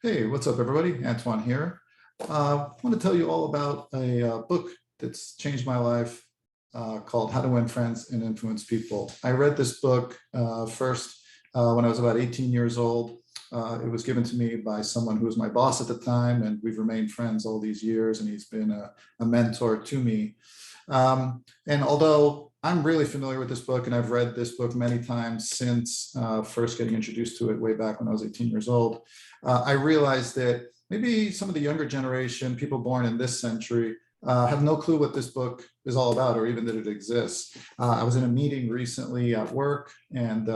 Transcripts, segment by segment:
Hey, what's up, everybody? Antoine here. I want to tell you all about a book that's changed my life called How to Win Friends and Influence People. I read this book first when I was about 18 years old. It was given to me by someone who was my boss at the time, and we've remained friends all these years, and he's been a mentor to me. And although I'm really familiar with this book, and I've read this book many times since first getting introduced to it way back when I was 18 years old, I realized that maybe some of the younger generation, people born in this century, have no clue what this book is all about, or even that it exists. I was in a meeting recently at work, and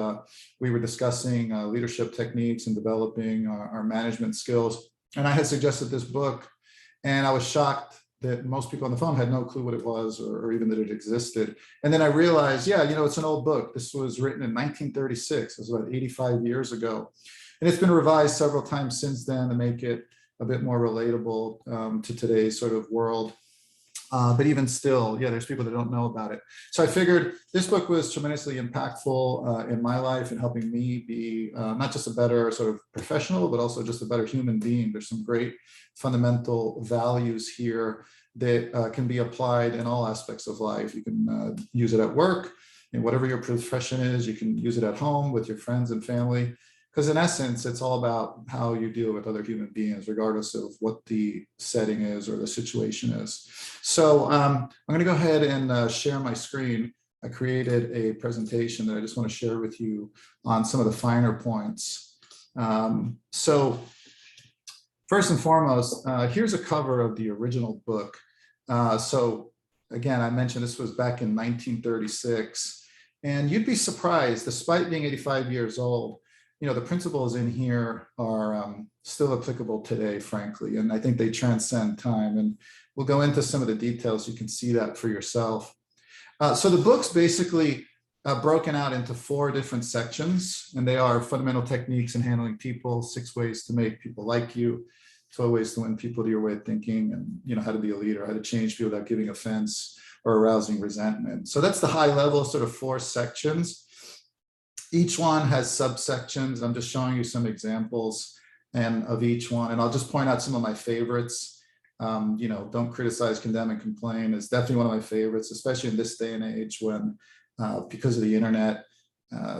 we were discussing leadership techniques and developing our management skills. And I had suggested this book, and I was shocked that most people on the phone had no clue what it was, or even that it existed. And then I realized, yeah, it's an old book. This was written in 1936. It was about 85 years ago. And it's been revised several times since then to make it a bit more relatable to today's sort of world. But even still, yeah, there's people that don't know about it. So I figured this book was tremendously impactful in my life and helping me be not just a better sort of professional, but also just a better human being. There's some great fundamental values here that can be applied in all aspects of life. You can use it at work, in whatever your profession is. You can use it at home with your friends and family. Because in essence, it's all about how you deal with other human beings, regardless of what the setting is or the situation is. So I'm going to go ahead and share my screen. I created a presentation that I just want to share with you on some of the finer points. So first and foremost, here's a cover of the original book. So again, I mentioned this was back in 1936. And you'd be surprised, despite being 85 years old, the principles in here are still applicable today, frankly, and I think they transcend time. And we'll go into some of the details. You can see that for yourself. So the book's basically broken out into 4 different sections, and they are fundamental techniques in handling people, 6 ways to make people like you, 12 ways to win people to your way of thinking, and how to be a leader, how to change people without giving offense or arousing resentment. So that's the high level sort of 4 sections. Each one has subsections. I'm just showing you some examples of each one. And I'll just point out some of my favorites. Don't criticize, condemn, and complain is definitely one of my favorites, especially in this day and age when, because of the internet,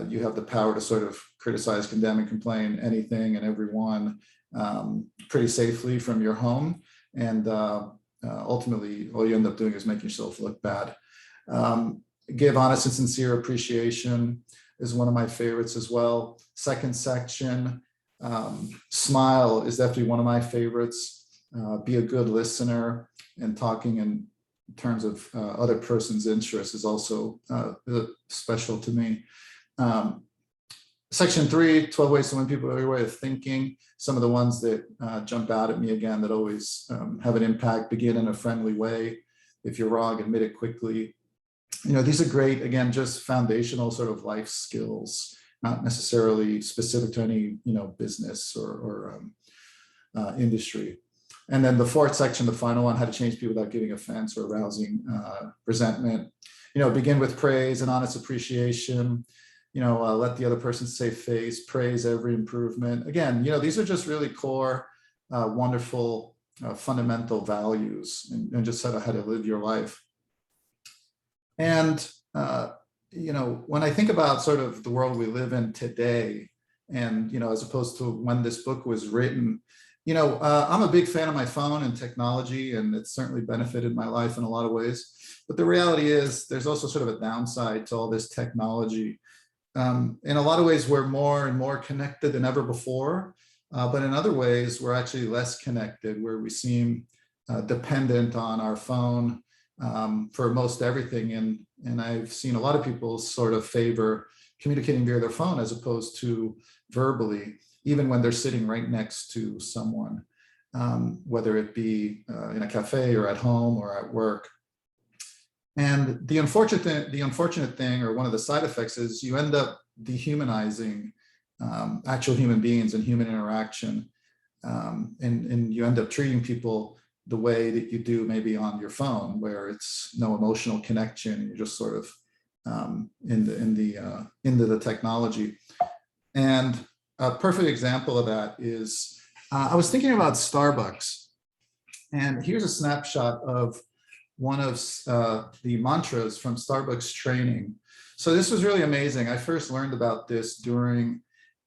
you have the power to sort of criticize, condemn, and complain anything and everyone pretty safely from your home. And ultimately, all you end up doing is making yourself look bad. Give honest and sincere appreciation is one of my favorites as well. Second section, smile is definitely one of my favorites. Be a good listener, and talking in terms of other person's interests is also special to me. Section 3, 12 ways to win people to your way of thinking. Some of the ones that jump out at me again that always have an impact. Begin in a friendly way. If you're wrong, admit it quickly. These are great, again, just foundational sort of life skills, not necessarily specific to any, business or industry. And then the 4th section, the final one, how to change people without giving offense or arousing resentment. Begin with praise and honest appreciation. Let the other person save face, praise every improvement. Again, these are just really core, wonderful, fundamental values and just sort of how to live your life. And, when I think about sort of the world we live in today, and, as opposed to when this book was written, I'm a big fan of my phone and technology, and it's certainly benefited my life in a lot of ways. But the reality is there's also sort of a downside to all this technology. In a lot of ways, we're more and more connected than ever before. But in other ways, we're actually less connected, where we seem dependent on our phone for most everything. And I've seen a lot of people sort of favor communicating via their phone as opposed to verbally, even when they're sitting right next to someone, whether it be in a cafe or at home or at work. And the unfortunate thing, or one of the side effects, is you end up dehumanizing actual human beings and human interaction. And you end up treating people the way that you do maybe on your phone, where it's no emotional connection, and you're just sort of into the technology. And a perfect example of that is I was thinking about Starbucks, and here's a snapshot of one of the mantras from Starbucks training. So this was really amazing. I first learned about this during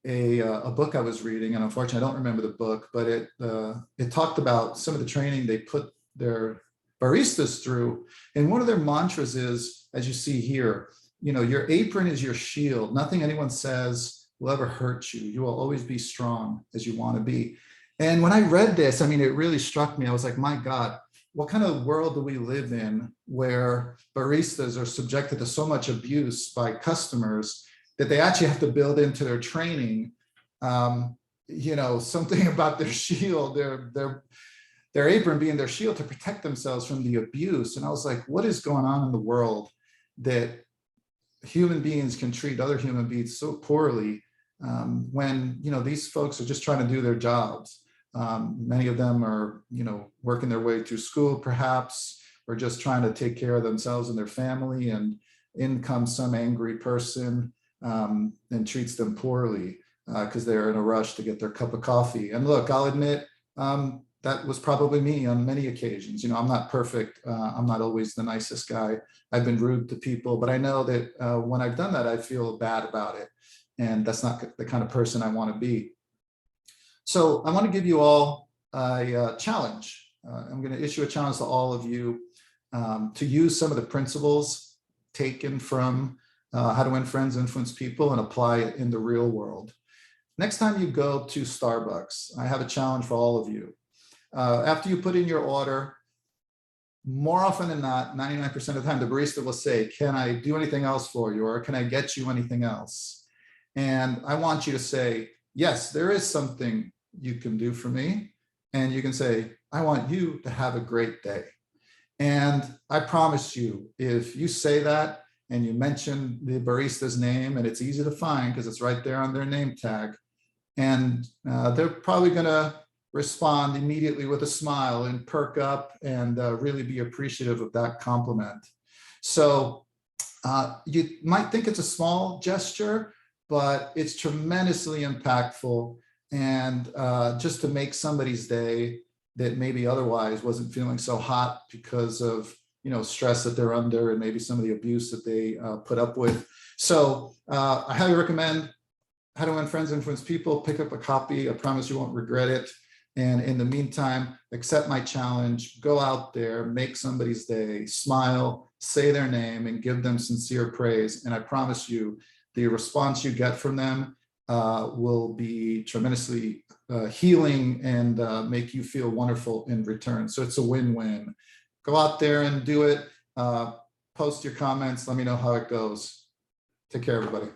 a book I was reading, and unfortunately I don't remember the book, but it talked about some of the training they put their baristas through. And one of their mantras is, as you see here, you know, your apron is your shield. Nothing anyone says will ever hurt you. You will always be strong as you want to be. And when I read this, I mean, it really struck me. I was like, my God, what kind of world do we live in where baristas are subjected to so much abuse by customers that they actually have to build into their training, you know, something about their shield, their apron being their shield to protect themselves from the abuse. And I was like, what is going on in the world that human beings can treat other human beings so poorly when, you know, these folks are just trying to do their jobs. Many of them are, you know, working their way through school, perhaps, or just trying to take care of themselves and their family. And in comes some angry person and treats them poorly because they're in a rush to get their cup of coffee. And look, I'll admit that was probably me on many occasions. You know, I'm not perfect. I'm not always the nicest guy. I've been rude to people, but I know that when I've done that, I feel bad about it. And that's not the kind of person I want to be. So I want to give you all a challenge. I'm going to issue a challenge to all of you to use some of the principles taken from How to Win Friends, Influence People and apply it in the real world. Next time you go to Starbucks, I have a challenge for all of you. After you put in your order, more often than not, 99% of the time, the barista will say, can I do anything else for you? Or can I get you anything else? And I want you to say, yes, there is something you can do for me. And you can say, I want you to have a great day. And I promise you, if you say that and you mention the barista's name, and it's easy to find because it's right there on their name tag, and they're probably going to respond immediately with a smile and perk up and really be appreciative of that compliment. So you might think it's a small gesture, but it's tremendously impactful. And just to make somebody's day that maybe otherwise wasn't feeling so hot because of, you know, stress that they're under and maybe some of the abuse that they put up with. So I highly recommend How to Win Friends, Influence People. Pick up a copy. I promise you won't regret it. And in the meantime, accept my challenge, go out there, make somebody's day, smile, say their name, and give them sincere praise. And I promise you, the response you get from them will be tremendously healing and make you feel wonderful in return. So it's a win-win. Go out there and do it. Post your comments. Let me know how it goes. Take care, everybody.